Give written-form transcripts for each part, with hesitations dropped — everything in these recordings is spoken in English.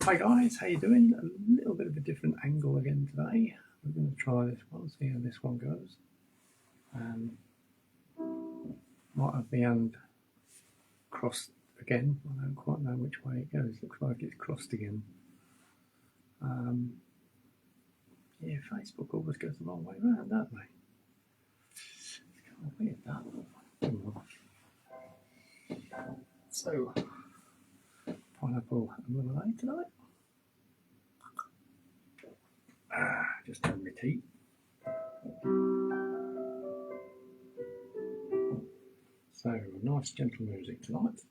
Hi guys, how you doing? A little bit of a different angle again today. We're going to try this one, see how this one goes. Might have the hand crossed again. I don't quite know which way it goes. Looks like it's crossed again. Yeah, Facebook always goes the wrong way round, don't they? It's kind of weird that. So, pineapple and lemonade tonight. Just turn my tea. So, nice gentle music tonight.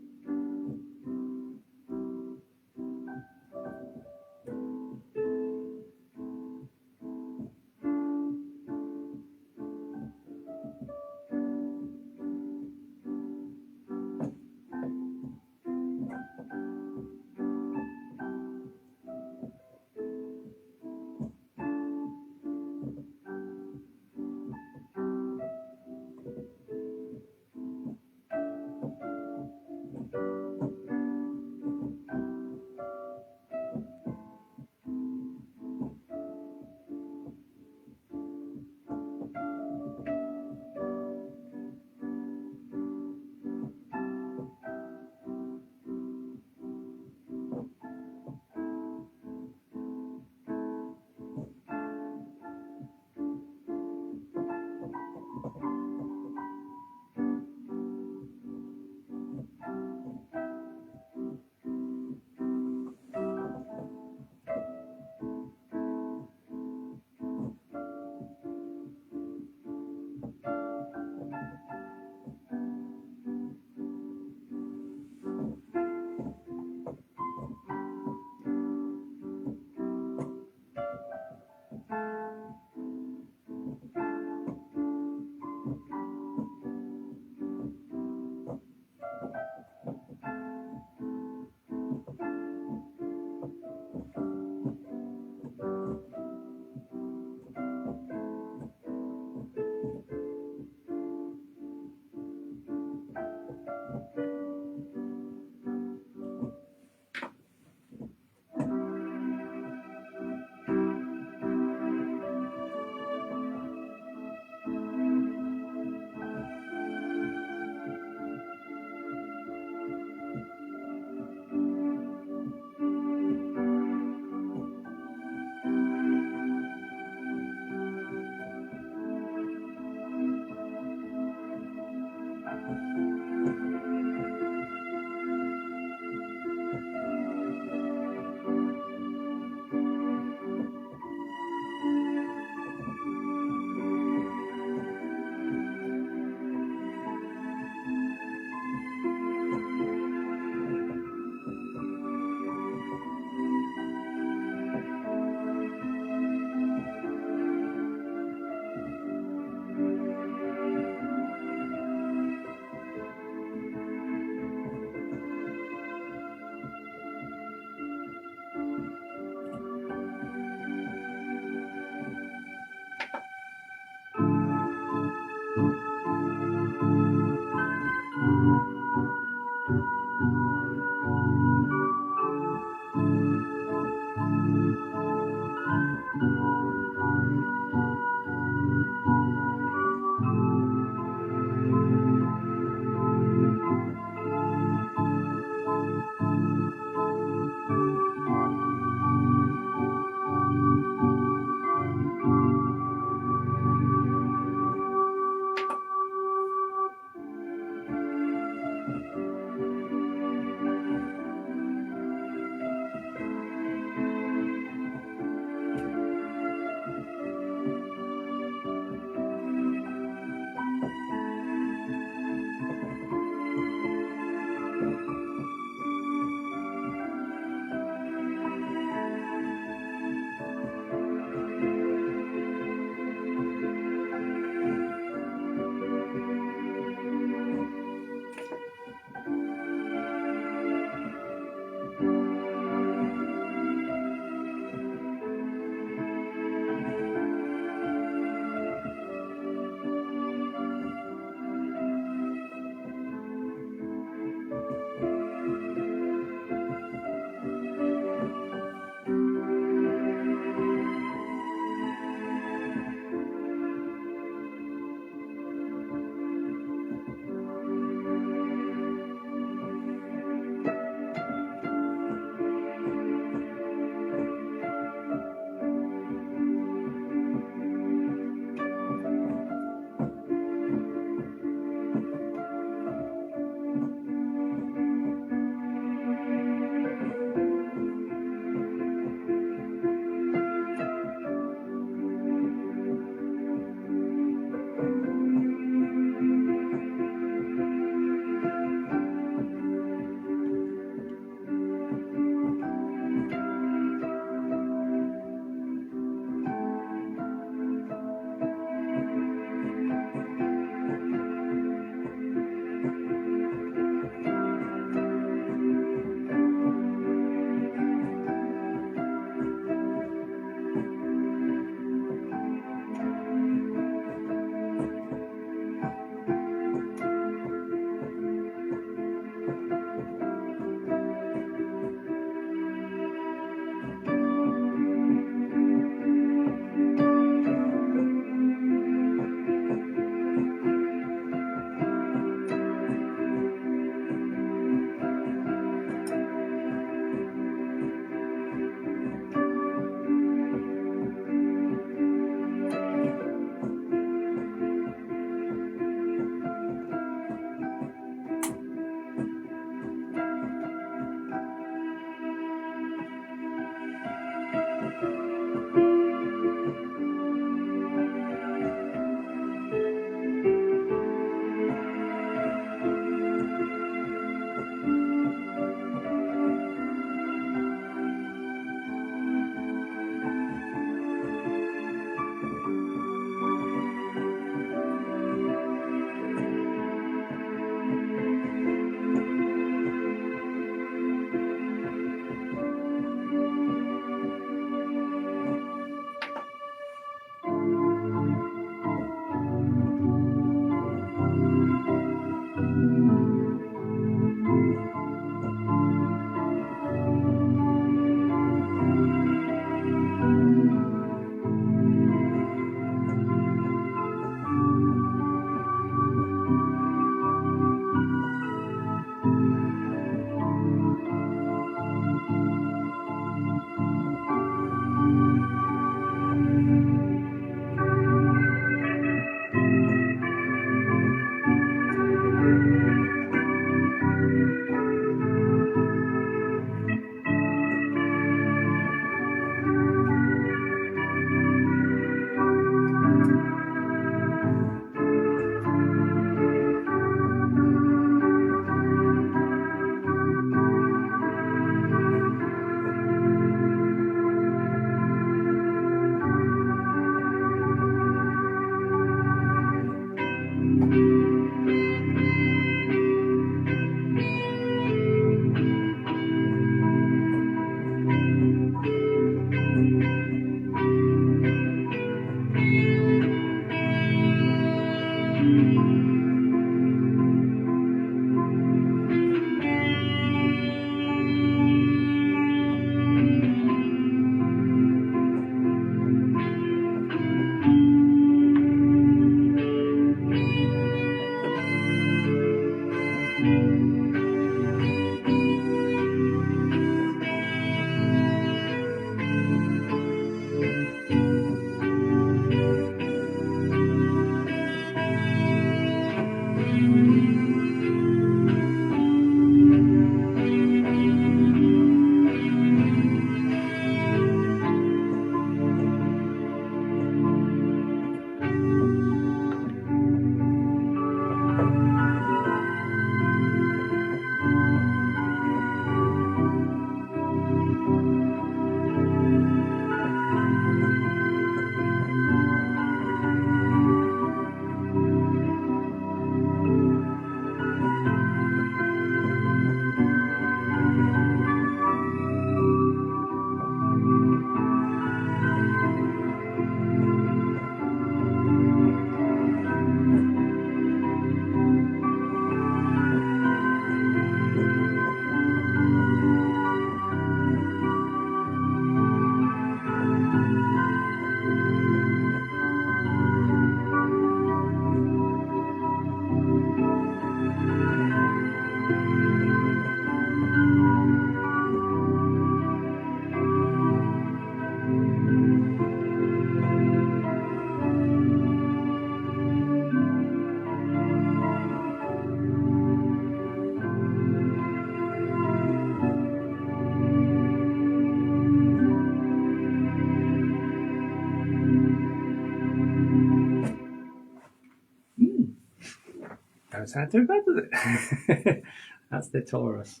Don't sound too bad, does it? That's the Taurus.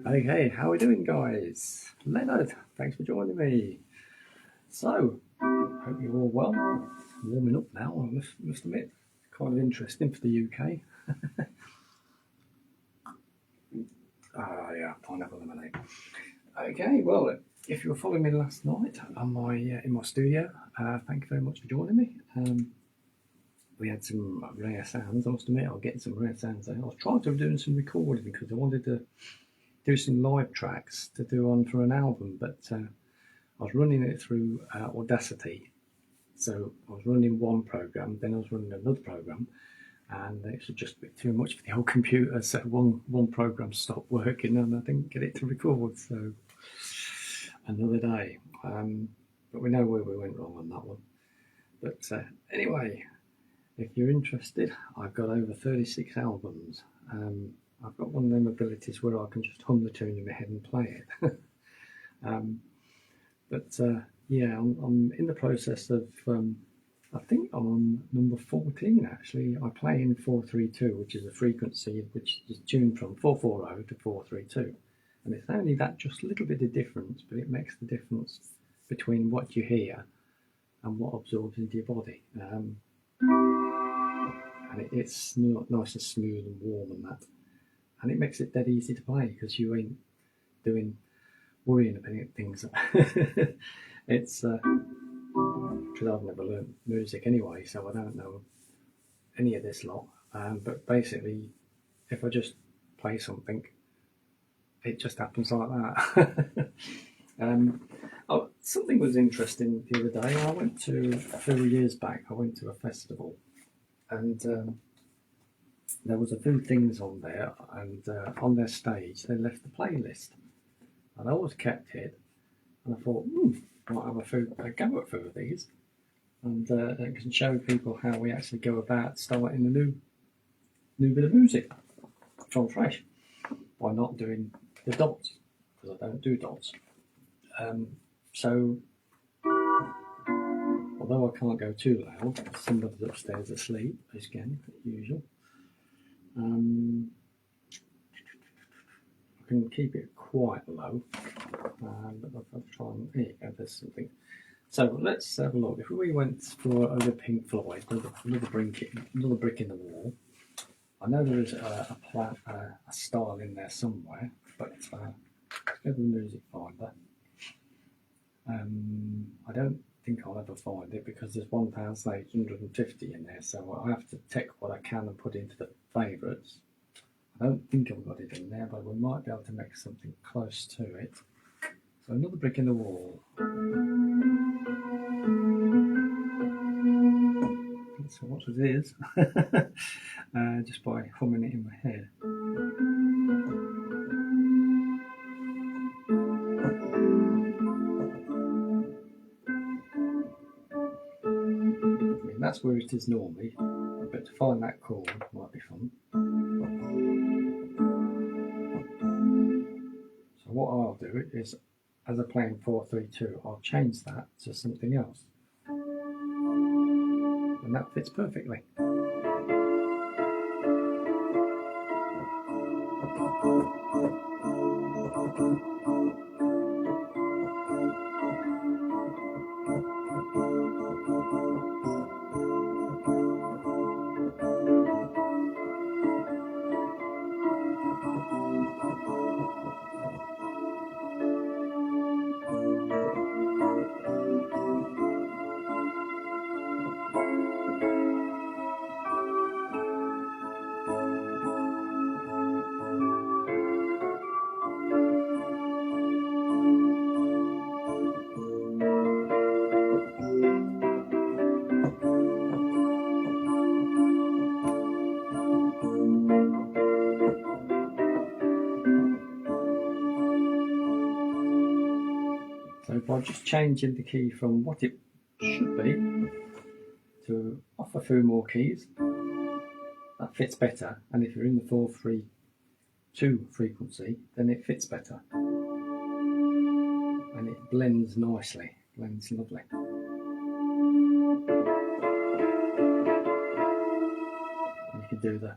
Okay, how are we doing, guys? Leonard, thanks for joining me. So, hope you're all well. Warming up now, I must admit. Kind of interesting for the UK. Yeah, pineapple lemonade. Okay, well, if you were following me last night on my in my studio, thank you very much for joining me. We had some rare sounds. I must admit, I was getting some rare sounds there. I was trying to do some recording because I wanted to do some live tracks to do on for an album, but I was running it through Audacity. So I was running one program, then I was running another program, and it was just a bit too much for the old computer. So one program stopped working, and I didn't get it to record. So another day. But we know where we went wrong on that one. But anyway, if you're interested, I've got over 36 albums. I've got one of them abilities where I can just hum the tune in my head and play it. Yeah, I'm in the process of, I think I'm on number 14 actually. I play in 432, which is a frequency which is tuned from 440 to 432. And it's only that just a little bit of difference, but it makes the difference between what you hear and what absorbs into your body. And it's nice and smooth and warm and that. And it makes it dead easy to play because you ain't worrying about things. It's because I've never learned music anyway, so I don't know any of this lot. But basically, if I just play something, it just happens like that. Something was interesting the other day. I went to, a few years back, I went to a festival, and there was a few things on there, and on their stage they left the playlist, and I always kept it, and I thought, might have a go at a few of these, and it can show people how we actually go about starting a new bit of music from fresh by not doing the dots, because I don't do dots. So although I can't go too loud, somebody's upstairs asleep, again, usual. I can keep it quite low, but I'll try and, here you go, there's something. So let's have a look. If we went for over Pink Floyd, another brick in the wall. I know there is a style in there somewhere, but let's go to the music finder. I don't think I'll ever find it because there's 1,850 in there, so I have to take what I can and put into the favourites. I don't think I've got it in there, but we might be able to make something close to it. So another brick in the wall. So what it is, just by humming it in my head. that's where it is normally, but to find that chord might be fun. So what I'll do is, as I'm playing 4-3-2, I'll change that to something else, and that fits perfectly. So by just changing the key from what it should be to off a few more keys, that fits better. And if you're in the 4-3-2 frequency, then it fits better. And it blends nicely, blends lovely. You can do the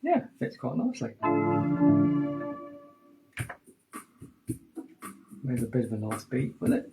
yeah, fits quite nicely. Made a bit of a nice beat with it.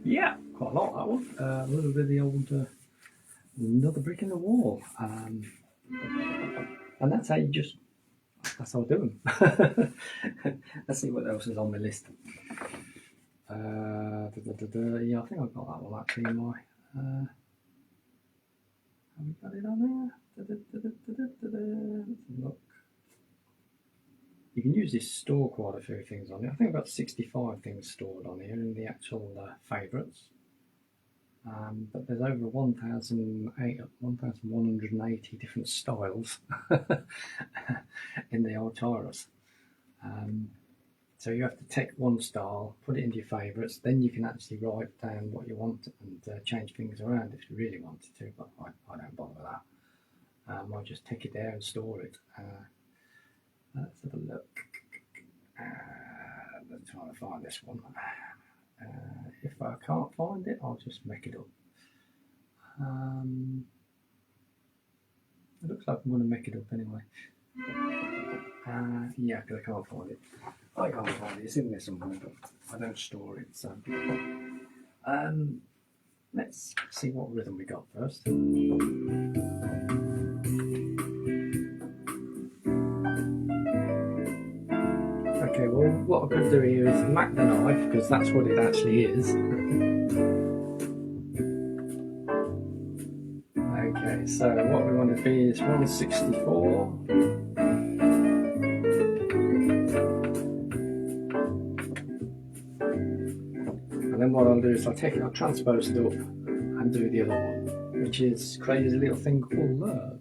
Yeah, quite a lot that one. A little bit of the old another brick in the wall, and that's how you just. That's how I do them. Let's see what else is on my list. Yeah, I think I've got that one actually in my. Have we got it on there? Let's look. You can use this store quite a few things on it. I think I've got 65 things stored on here in the actual favourites. But there's over 1,180 different styles in the old Taurus. So you have to take one style, put it into your favourites, then you can actually write down what you want and change things around if you really wanted to, but I don't bother with that. I'll just take it there and store it. Let's have a look. Let's try to find this one. If I can't find it, I'll just make it up. It looks like I'm going to make it up anyway. Yeah, because I can't find it. I can't find it. It's in there somewhere, but I don't store it. So, let's see what rhythm we got first. Okay, well, what I could do here is mac the knife, because that's what it actually is. Okay, so what we want to be is 164. And then what I'll do is I'll transpose it up and do the other one, which is crazy little thing called love.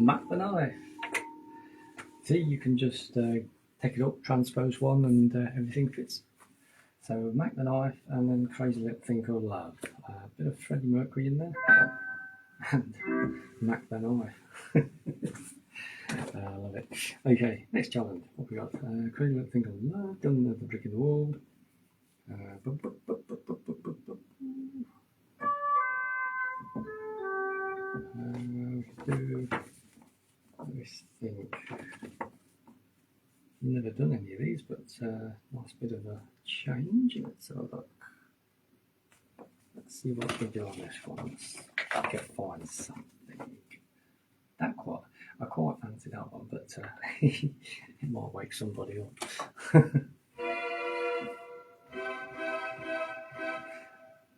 Mac the knife. See, you can just take it up, transpose one, and everything fits. So Mac the knife, and then Crazy Little Thing Called Love. A bit of Freddie Mercury in there, and Mac the knife. I love it. Okay, next challenge. What we got? Crazy Little Thing Called Love. Done the brick in the wall. Do this thing. Never done any of these, but nice bit of a change. Let's have a look. Let's see what we do on this one. I can find something. I quite fancy that one, but it might wake somebody up.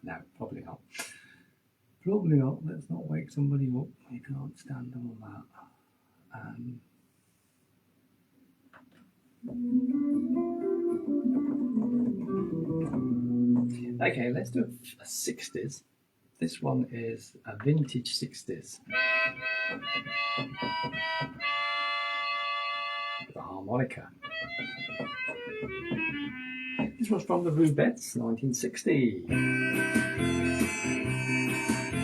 No, probably not. Probably not. Let's not wake somebody up. You can't stand all that. Okay, let's do a 60s. This one is a vintage 60s. The harmonica. This was from the Rubettes, 1960.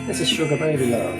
This is Sugar Baby Love.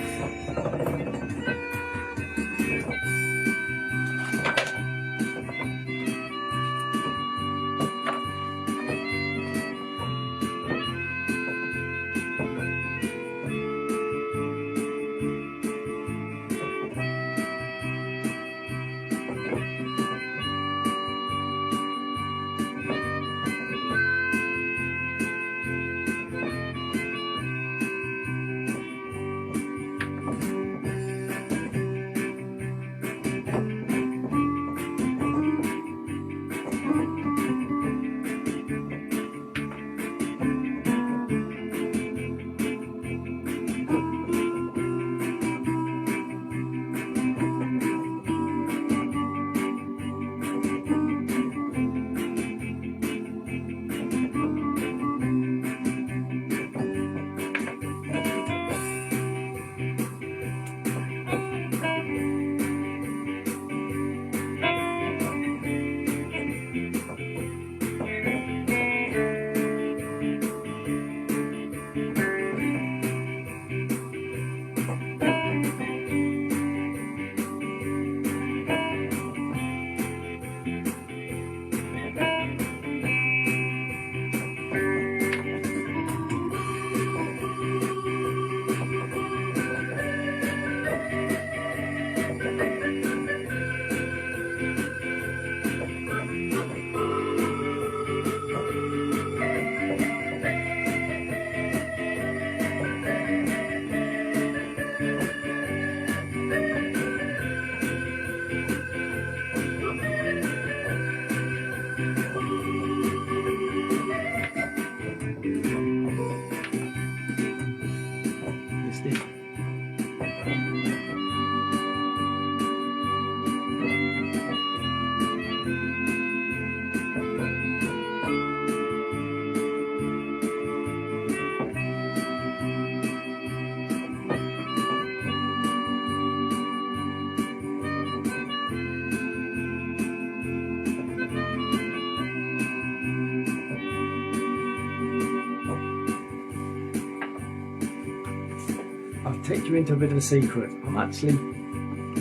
I'll take you into a bit of a secret. I'm actually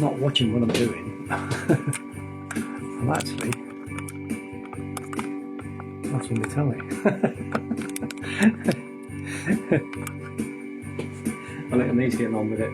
not watching what I'm doing. I'm actually watching the telly. I'll let Annie's getting on with it.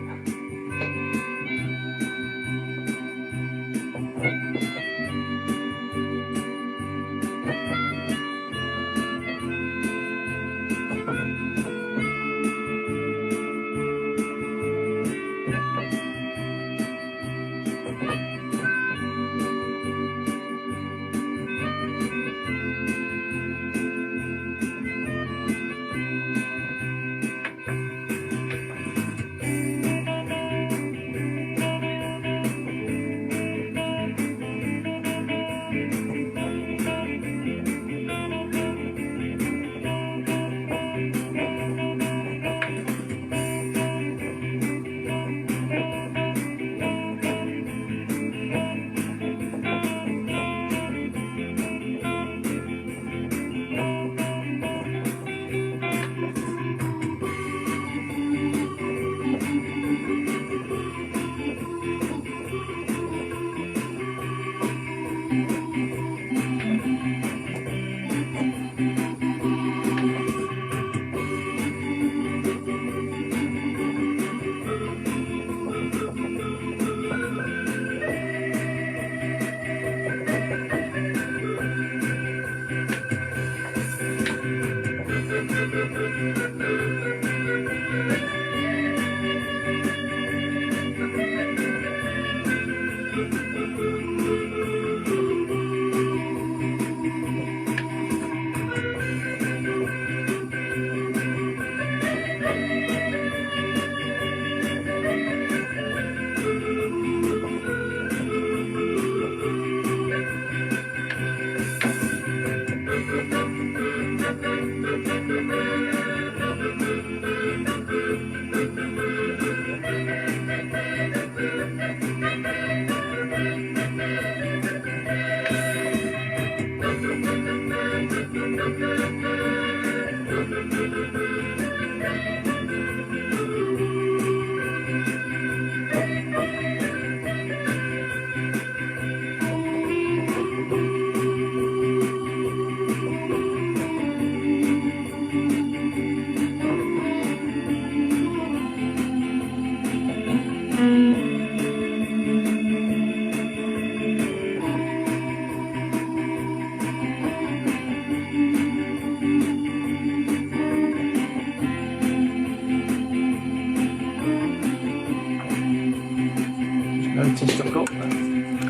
noticed I've got that at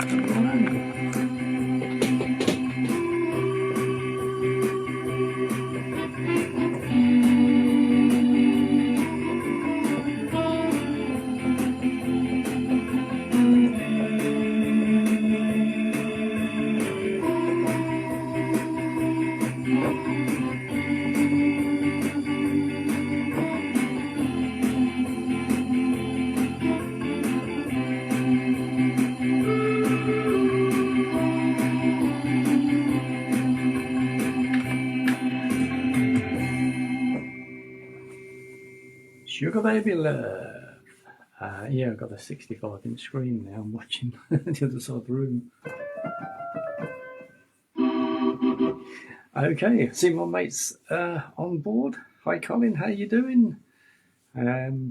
the wrong angle. Sugar Baby Love. Yeah, I've got a 65-inch screen now. I'm watching the other side of the room. Okay, see my mates on board. Hi Colin, how you doing?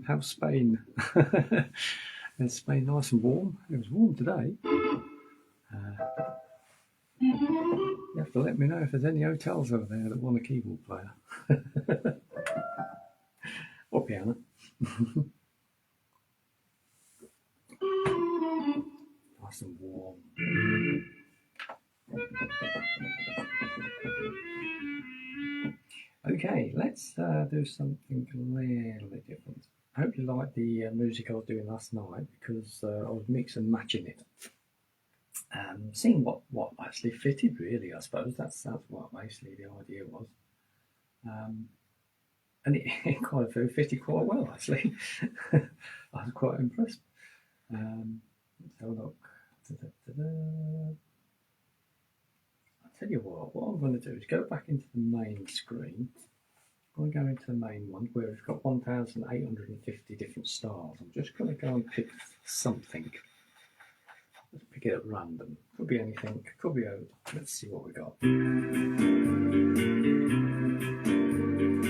How's Spain? Is Spain nice and warm? It was warm today. You have to let me know if there's any hotels over there that want a keyboard player. Or piano. Nice and warm. Okay, let's do something a little bit different. I hope you liked the music I was doing last night, because I was mix and matching it. Seeing what actually fitted, really, I suppose. That's what basically the idea was. And it quite a few fitted quite well, actually. I was quite impressed. Let's have a look. I'll tell you what I'm going to do is go back into the main screen. I'm going to go into the main one where we've got 1,850 different styles. I'm just going to go and pick something. Let's pick it at random. Could be anything, could be old. Let's see what we got.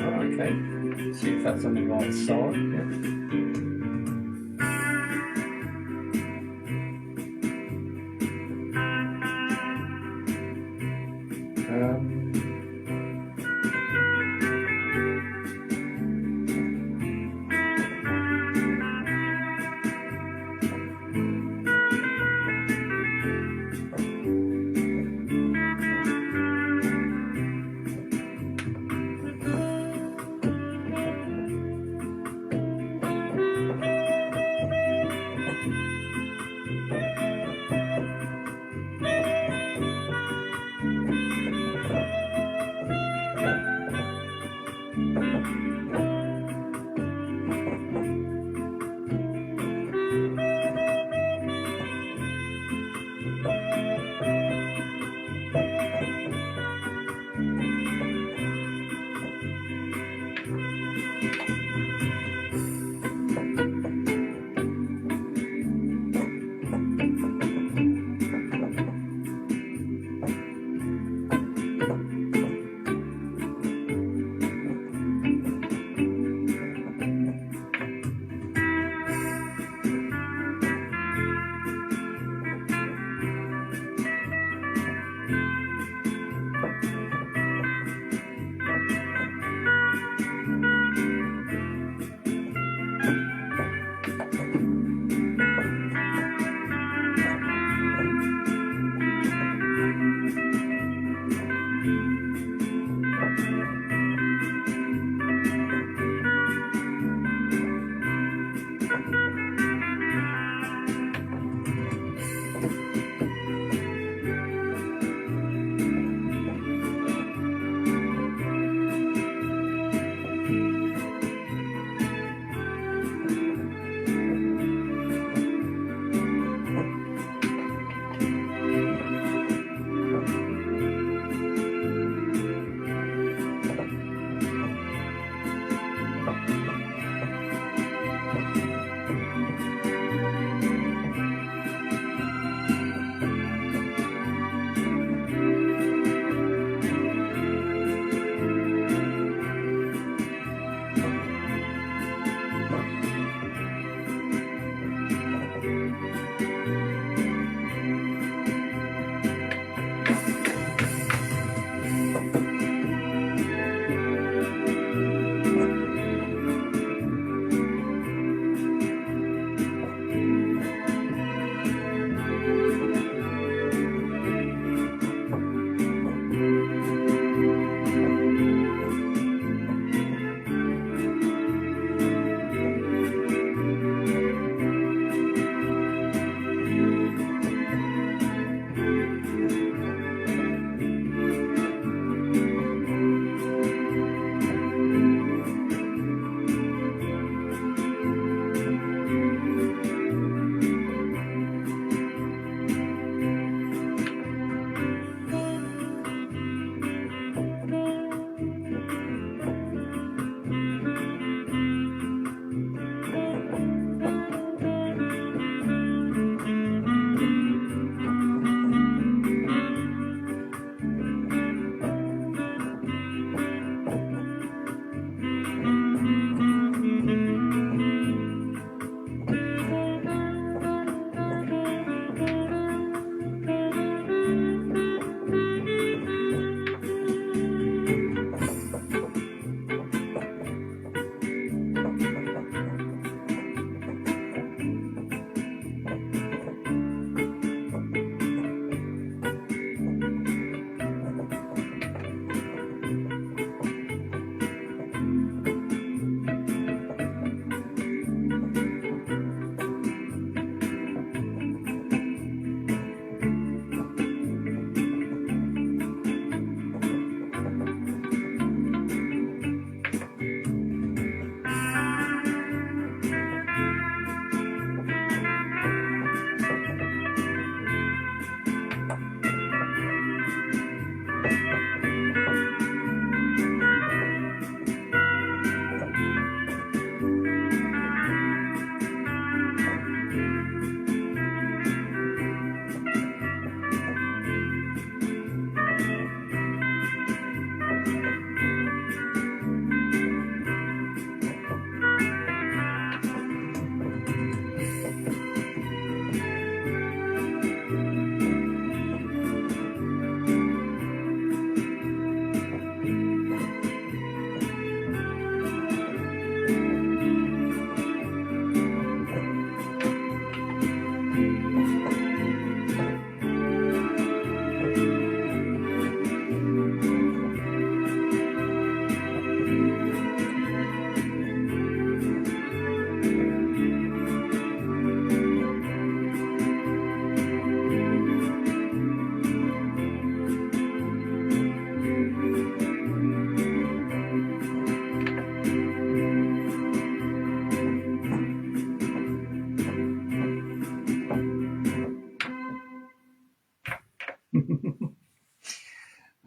Oh, okay, see if that's on the right side. Yeah.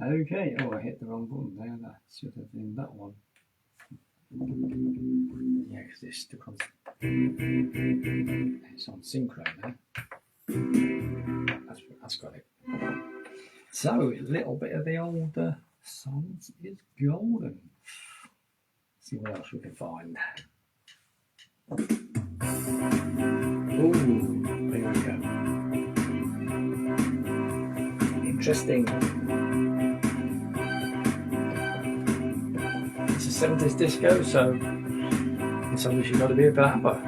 Okay, oh, I hit the wrong button there. That should have been that one. Yeah, because it's stuck on. It's on synchro now. That's got it. So, a little bit of the old songs is golden. Let's see what else we can find. Ooh, there we go. Interesting. It's a 70s disco, so it's obviously got to be a bapper.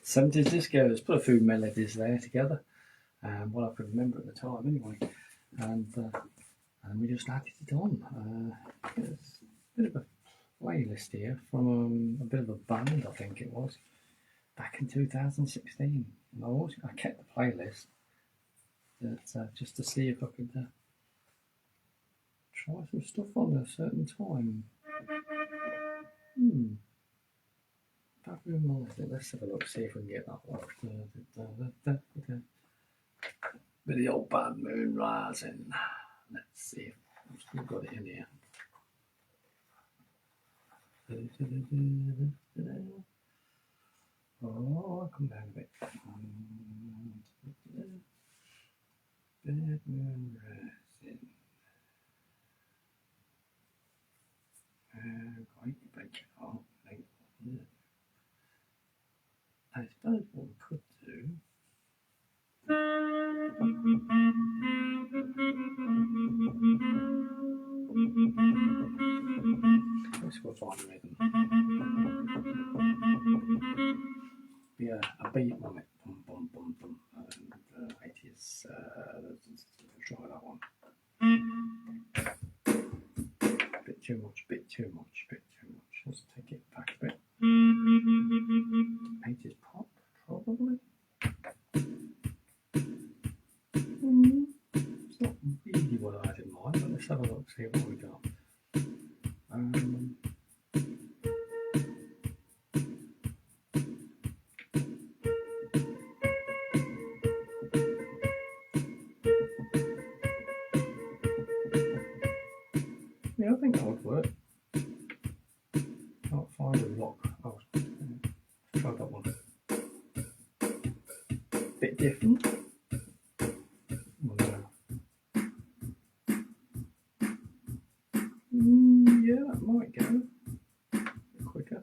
70s discos, put a few melodies there together, what I could remember at the time anyway, and we just added it on. There's a bit of a playlist here from a bit of a band, I think it was, back in 2016. And I kept the playlist just to see if I could try some stuff on at a certain time. That reminds me, let's have a look, see if we can get that worked. Bit of the old band Moon Rising. Let's see if I've still got it in here. Oh, I'll come down a bit. Bad Moon Rising. Great big art. I suppose what we could do. Let's go find a rhythm. Be a beat on it. Bum bum bum bum. And it is. Let's try that one. Bit too much. Let's take it back a bit. 80s pop, probably. It's not really what I had in mind, but let's have a look, see what we got. Yeah, I think that would work. Can't find a rock. Oh, try that one. Bit different. Yeah, that might go a bit quicker.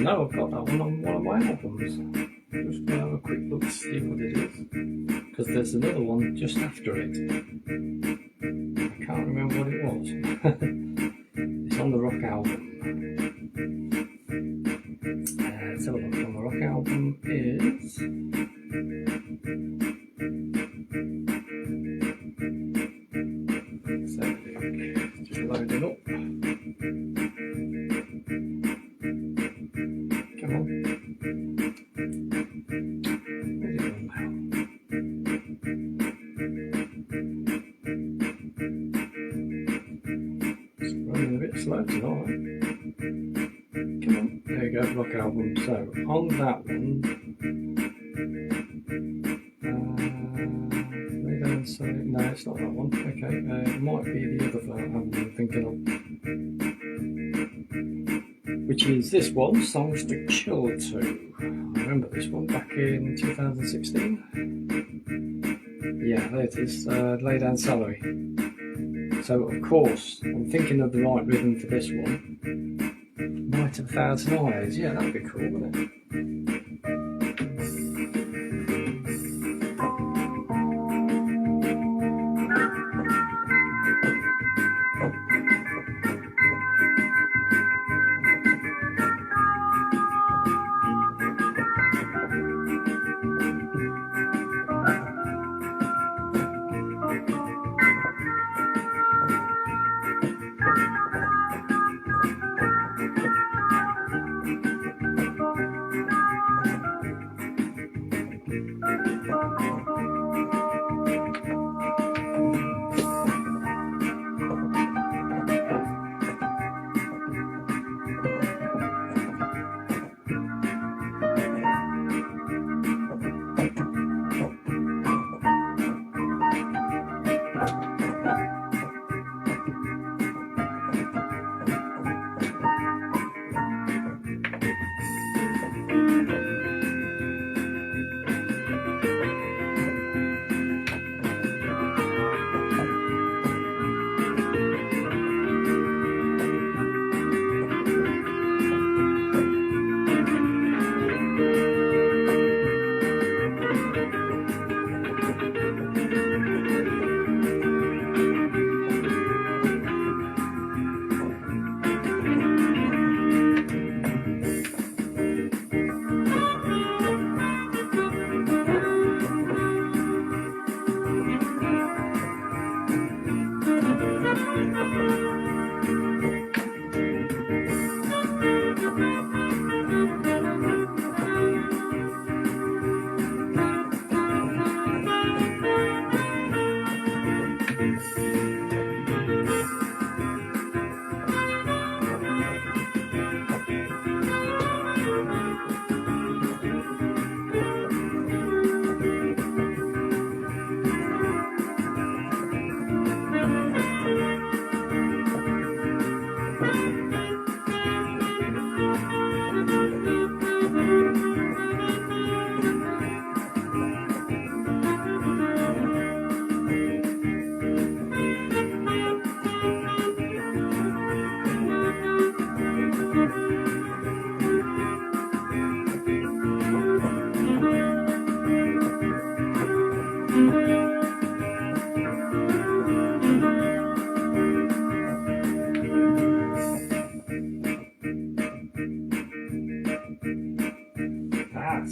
No, I've got that one on one of my albums. Just gonna have a quick look to see what it is, because there's another one just after it. I can't remember what it was. It's on the rock album. Let's have a look. On the rock album is just loading up. Come on. Where's it gone now? It's running a bit slow tonight. Come on. There you go, rock album. So on that one, no, it's not that one. Okay, it might be the other one I'm thinking of, which is this one, Songs to Chill To. I remember this one back in 2016. Yeah, there it is, Lay Down Salary. So of course, I'm thinking of the right rhythm for this one. Night of a Thousand Eyes, yeah, that'd be cool, wouldn't it?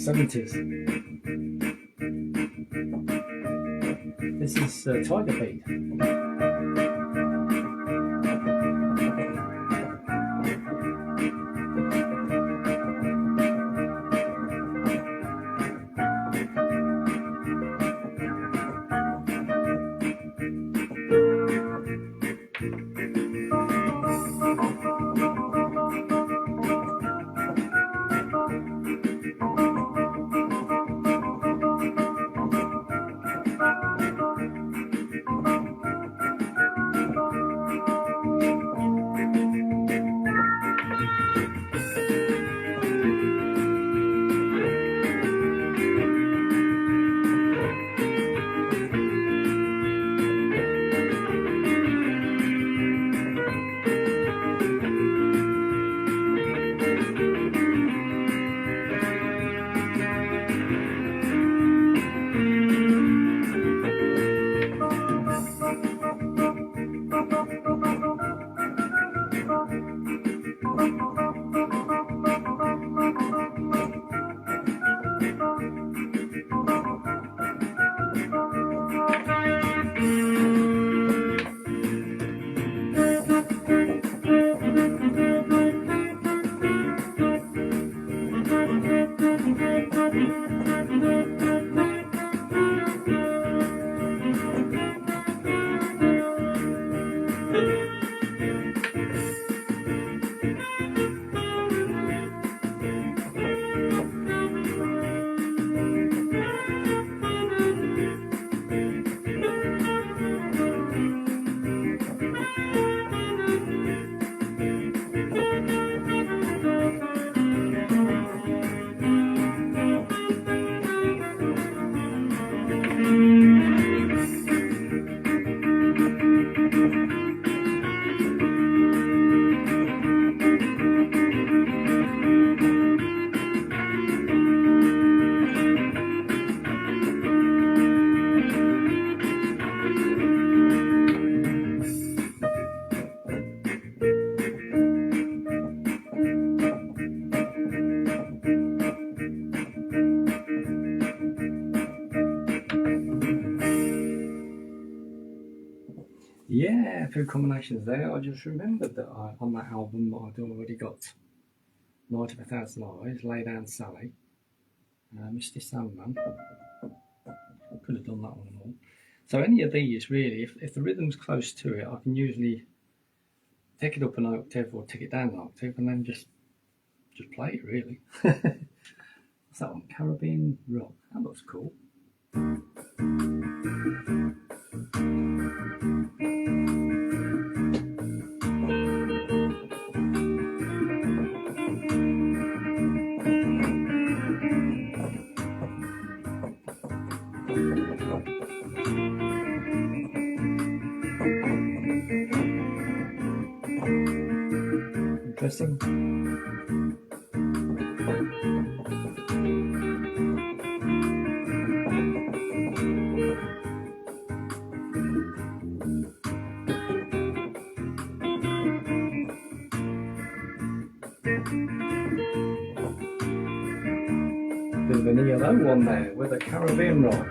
70s. This is Tiger Beat. Yeah, a few combinations there. I just remembered that on that album I'd already got Night of a Thousand Eyes, Lay Down Sally, Misty Sandman. Could have done that one more. So any of these really, if the rhythm's close to it, I can usually take it up an octave or take it down an octave and then just play it really. What's that one? Caribbean Rock. That looks cool. Interesting. Bit of an ELO one there with a Caribbean Rock.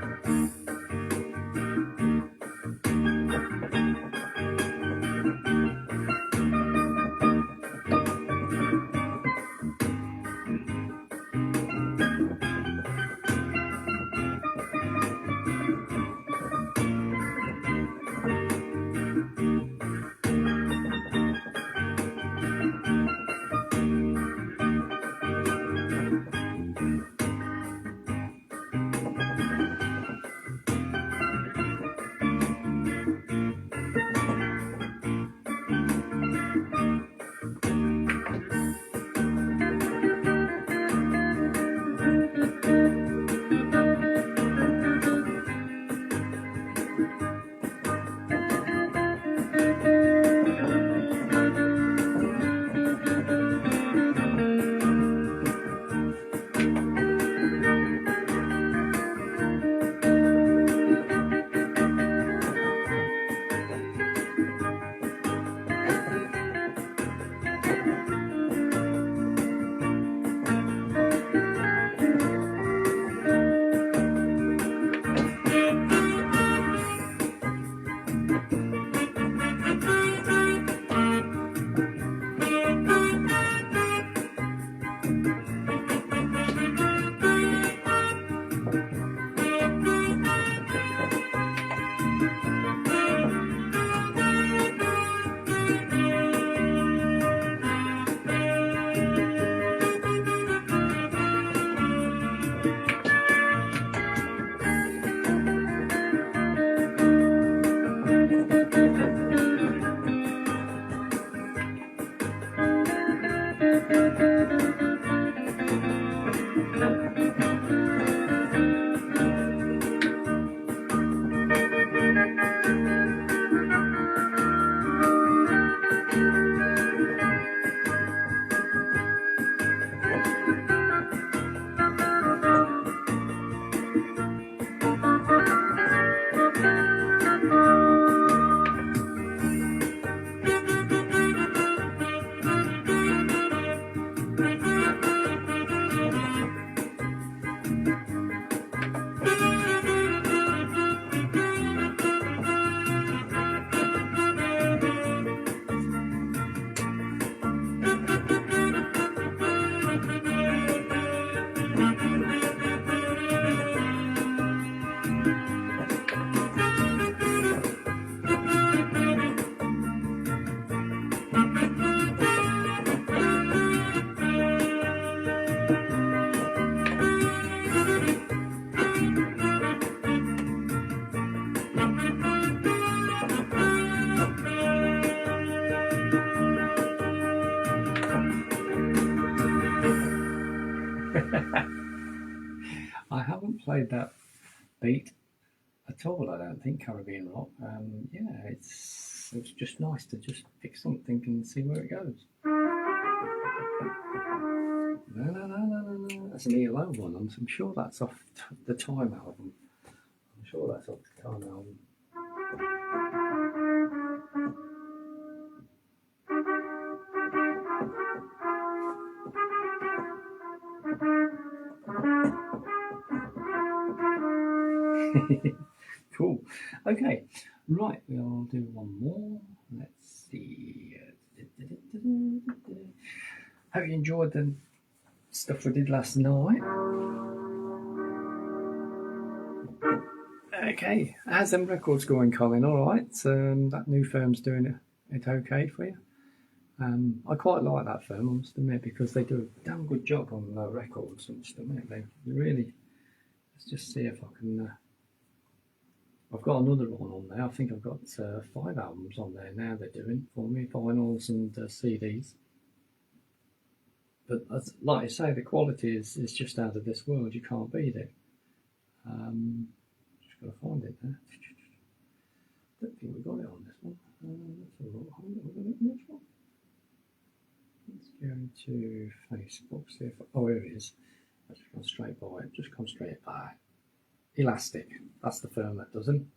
I haven't played that beat at all, I don't think, Caribbean rock. Yeah, it's just nice to just pick something and see where it goes. No. That's an ELO one. I'm sure that's off the Time album. I'm sure that's off the Time album. Cool. Okay, right, we'll do one more. Let's see. Hope you enjoyed the stuff we did last night. Okay, how's them records going, Colin? All right, that new firm's doing it okay for you? I quite like that firm, I must admit, because they do a damn good job on records, I must admit. They really. Let's just see if I can. I've got another one on there. I think I've got 5 albums on there now. They're doing for me, vinyls and CDs. But like I say, the quality is just out of this world. You can't beat it. Just got to find it there. Don't think we got it on this one. Let's have a look. Have we got it on this one? Let's go to Facebook. See if here it is. Let's just go straight by it. Just come straight by. Elastic. That's the firm that does them.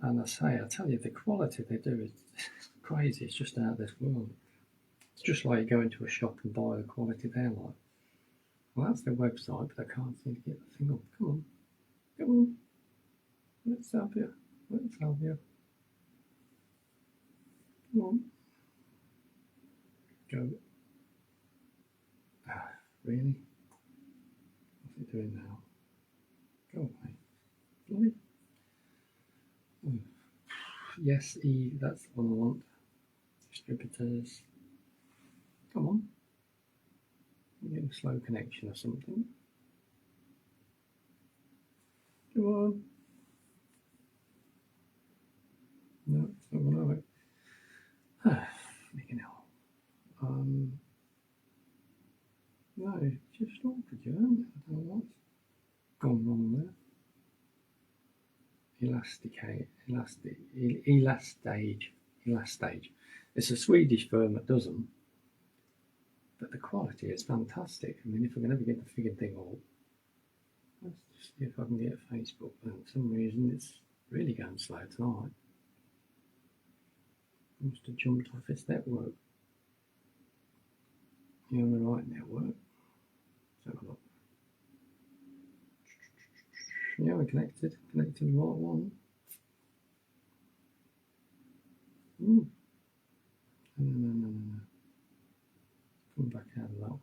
And I tell you, the quality they do is crazy. It's just out of this world. It's just like you go into a shop and buy the quality they're like. Well, that's their website, but I can't seem to get the thing up. Come on. Let's help you. Come on. Go. Really? What's it doing now? Go away. Really? Yes, that's the one I want. Distributors. Come on. I'm getting a slow connection or something. Come on. No, it's not going to have it. Making hell. No, it's just awkward, you know? I don't know what's gone wrong there. Elastage. It's a Swedish firm that does them, but the quality is fantastic. I mean, if I can ever get the frigging thing up, let's just see if I can get Facebook. But for some reason, it's really going slow tonight. It must have jumped off its network. You're on the right network. Let's have a look. Yeah, we're connected to the right one. No. Come back out of that one.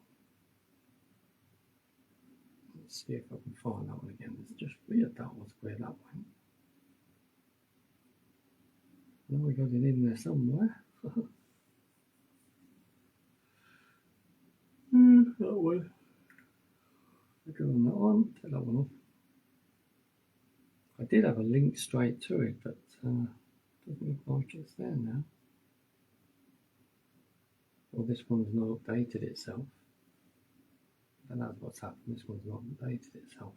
Let's see if I can find that one again. It's just weird that was where that went. Now we got it in there somewhere. That one. Go on that one. Take that one off. I did have a link straight to it, but Doesn't look like it's there now. Well, this one's not updated itself. I don't know what's happened. This one's not updated itself.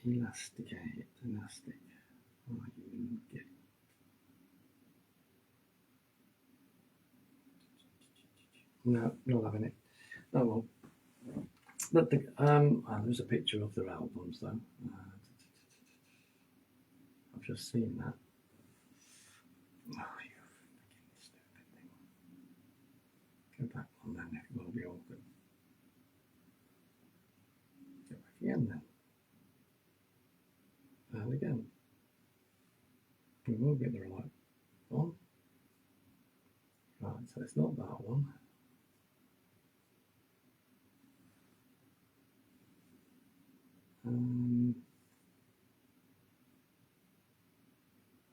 Elasticate, elastic. Right, you get. No, not having it. Oh well. But the, there's a picture of their albums though. I've just seen that. Oh, you freaking stupid thing. Go back one then, if it will be awkward. Go back again then. And again. We will get the right one. Right, so it's not that one.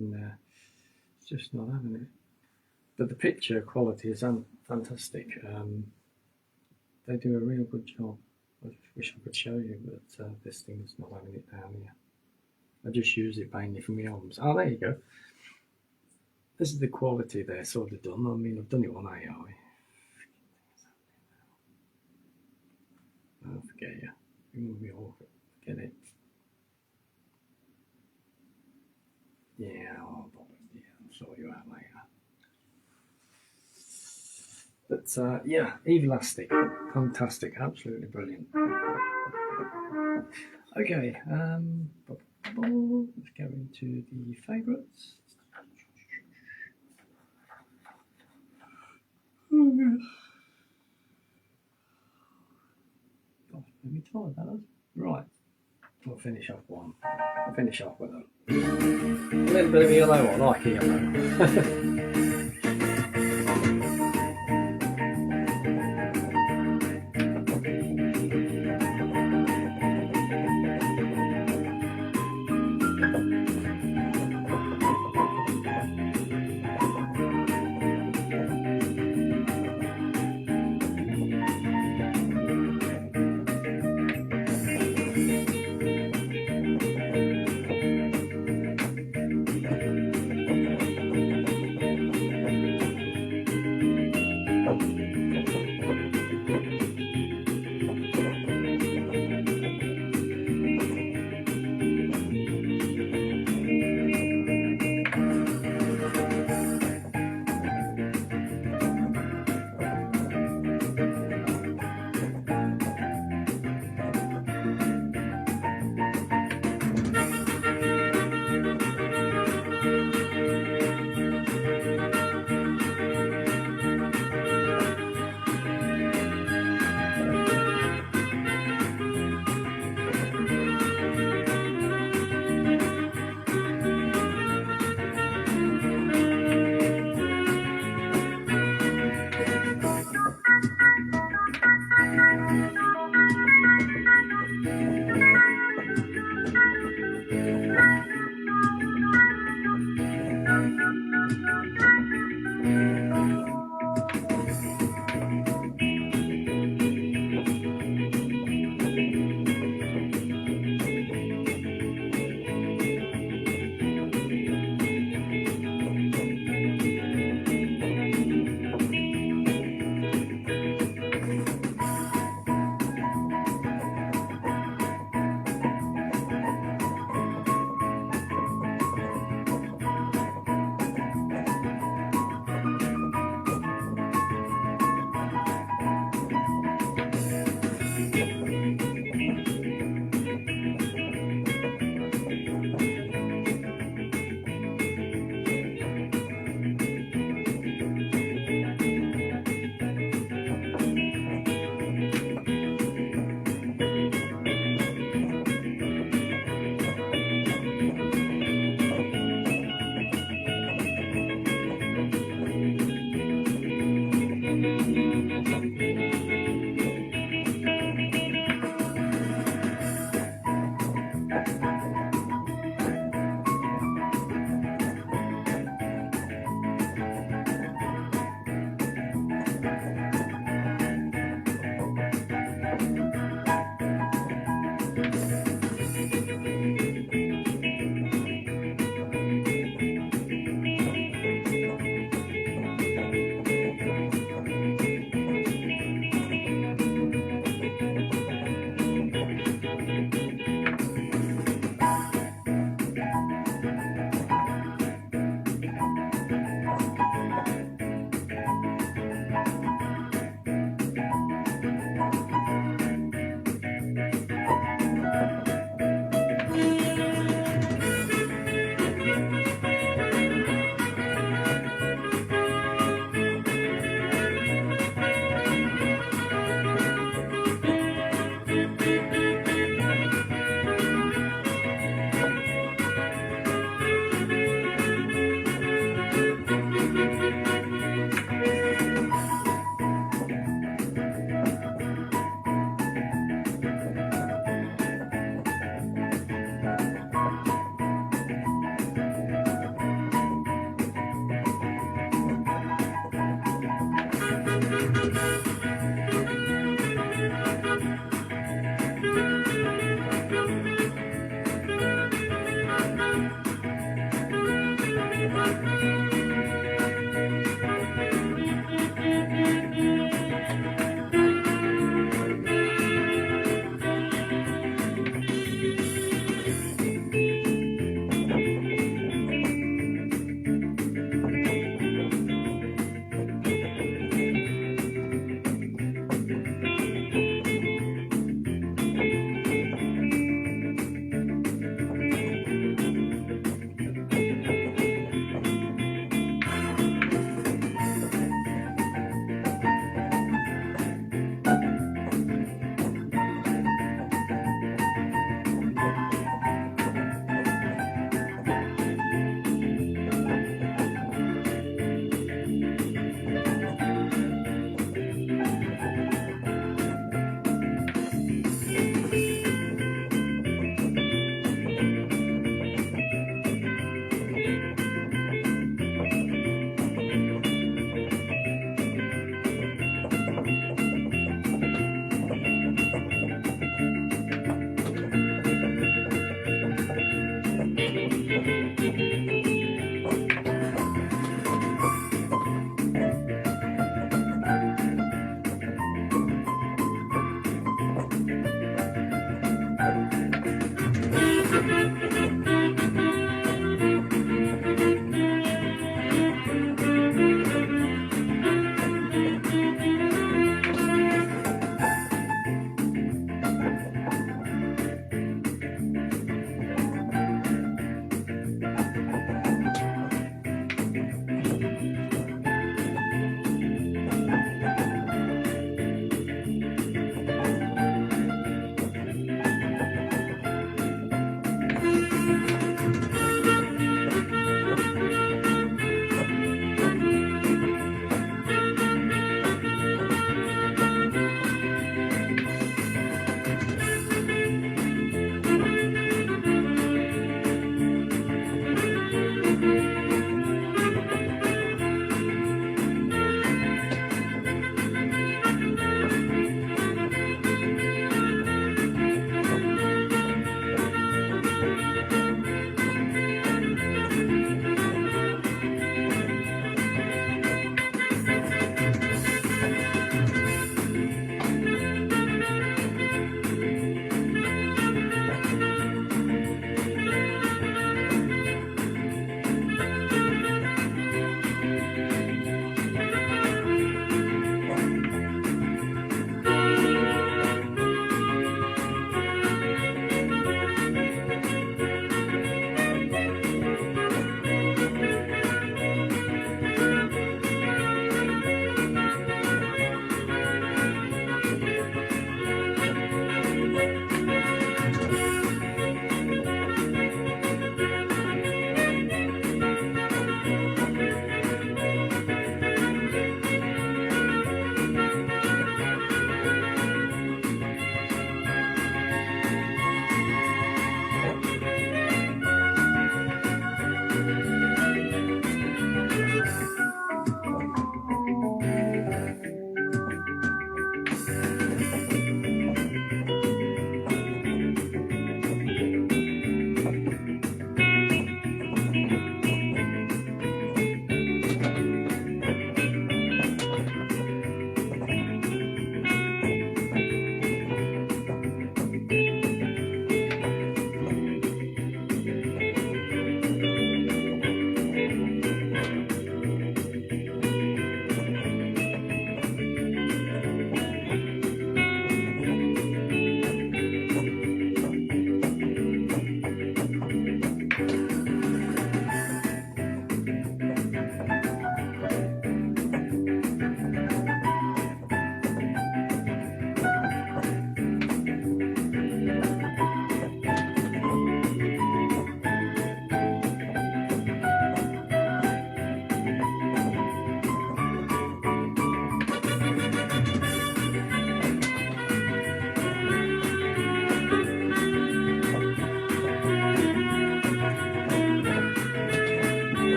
No, it's just not having it. But the picture quality is fantastic. They do a real good job. I wish I could show you, but this thing's not having it down here. I just use it mainly for my albums. Oh, there you go. This is the quality they're sort of done. I mean, I've done it on AI. Oh, forget you. It will be awkward. Get it. Yeah, I'll sort you out later. But yeah, Elastic, fantastic, absolutely brilliant. Okay, let's go into the favourites. Gosh, let me try that. Right, we'll finish off one. Finish off with a little bit of yellow. I like yellow.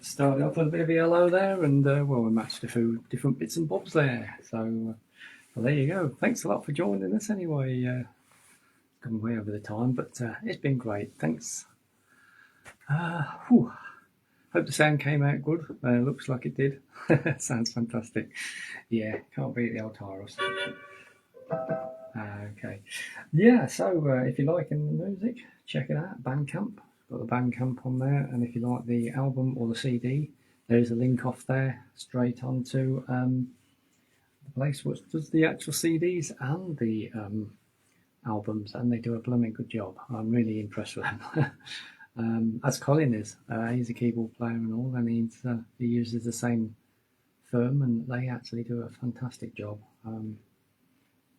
Started off with a bit of yellow there, and well, we matched a few different bits and bobs there. So well, there you go. Thanks a lot for joining us anyway. Gone way over the time, but it's been great. Thanks. Hope the sound came out good. Looks like it did. Sounds fantastic. Yeah, can't beat the old Tyros. Okay. Yeah, so if you're liking the music, check it out. BANDCAMP. Got the BANDCAMP on there, and if you like the album or the CD, there's a link off there straight onto the place which does the actual CDs and the albums, and they do a blooming good job. I'm really impressed with them. as Colin is. He's a keyboard player and all, and he uses the same firm, and they actually do a fantastic job.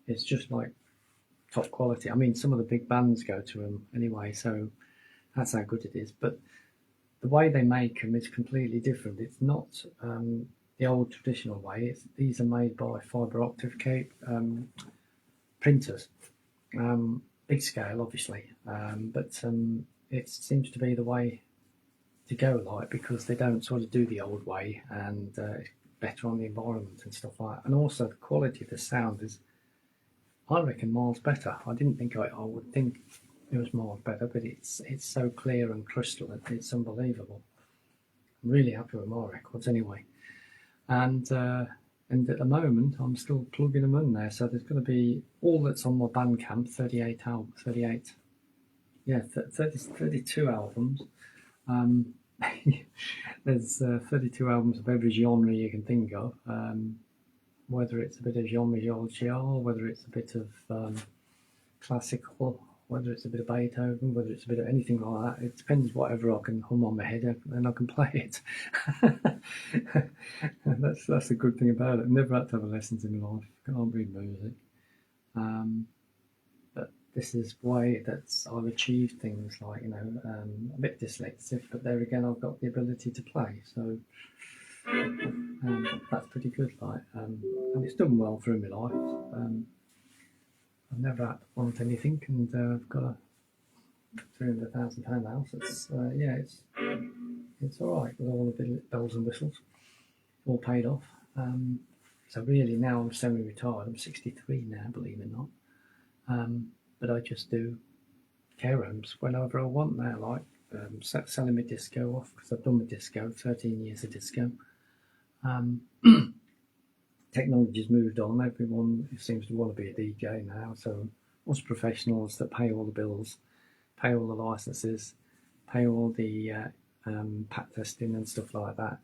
It's just like top quality. I mean, some of the big bands go to them anyway, so that's how good it is. But the way they make them is completely different. It's not the old traditional way. These are made by fibre optic printers, big scale, obviously, but it seems to be the way to go, like, because they don't sort of do the old way, and it's better on the environment and stuff like that. And also the quality of the sound is, I reckon, miles better. I didn't think I would think it was miles better, but it's so clear and crystal, it's unbelievable. I'm really happy with my records anyway. And at the moment I'm still plugging them in there, so there's going to be all that's on my BANDCAMP, 32 albums. There's 32 albums of every genre you can think of, whether it's a bit of Jean-Michel, whether it's a bit of classical, whether it's a bit of Beethoven, whether it's a bit of anything like that. It depends whatever I can hum on my head, and I can play it. That's the good thing about it. I've never had to have lessons in my life. I can't read music. But this is way that I've achieved things, like, a bit dyslexic, but there again I've got the ability to play, so that's pretty good, like, and it's done well through my life. I've never had to want anything, and I've got a £300,000 house. It's all right with all the bells and whistles, all paid off. So really now I'm semi-retired. I'm 63 now, believe it or not. But I just do care homes whenever I want now, like selling my disco off, because I've done my disco, 13 years of disco. Technology's moved on. Everyone seems to want to be a DJ now. So us professionals that pay all the bills, pay all the licenses, pay all the pat testing and stuff like that,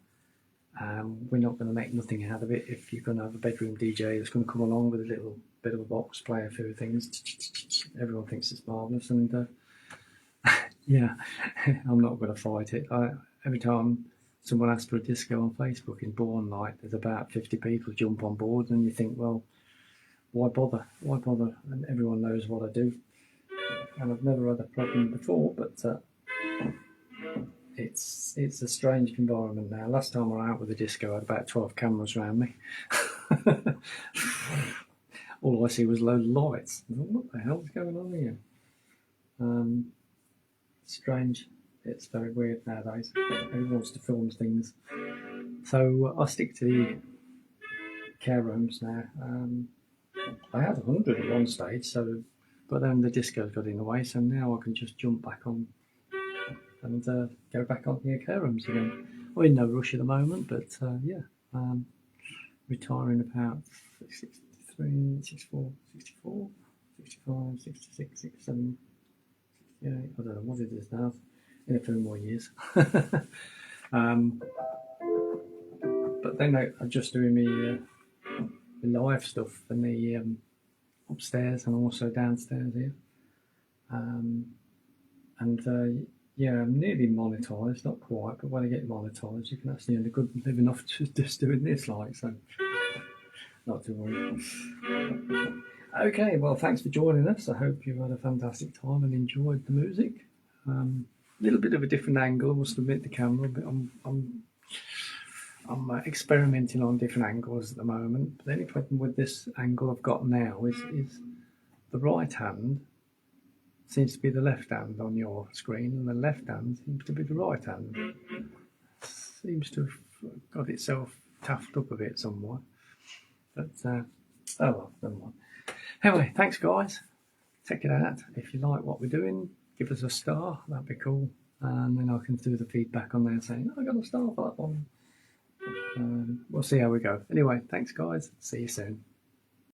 we're not going to make nothing out of it. If you're going to have a bedroom DJ that's going to come along with a little bit of a box, play a few things, everyone thinks it's marvellous, and yeah, I'm not going to fight it. Every time someone asks for a disco on Facebook in Bourne, like, there's about 50 people jump on board, and you think, well, why bother? Why bother? And everyone knows what I do, and I've never had a problem before. But it's a strange environment now. Last time I was out with a disco, I had about 12 cameras around me. All I see was loads of lights. I thought, what the hell's going on here? Strange. It's very weird nowadays. Everyone wants to film things. So I stick to the care rooms now. I had 100 at one stage, but then the disco got in the way, so now I can just jump back on and go back on the care rooms again. I'm in no rush at the moment, but retiring about 63, 64, 64, 65, 66, 67, 68, I don't know what it is now. In a few more years. But then I'm just doing the live stuff and the upstairs and also downstairs here. I'm nearly monetised, not quite, but when I get monetised, you can actually earn a good living off just doing this, like, so not to worry. Okay, well, thanks for joining us. I hope you've had a fantastic time and enjoyed the music. Little bit of a different angle, I must admit, the camera, but I'm experimenting on different angles at the moment. But the only problem with this angle I've got now is the right hand seems to be the left hand on your screen, and the left hand seems to be the right hand. Seems to have got itself toughed up a bit somewhat. But oh well, never mind. Anyway, thanks guys. Check it out. If you like what we're doing, give us a star, that'd be cool. And then I can do the feedback on there saying, I got a star for that one. We'll see how we go. Anyway, thanks guys. See you soon.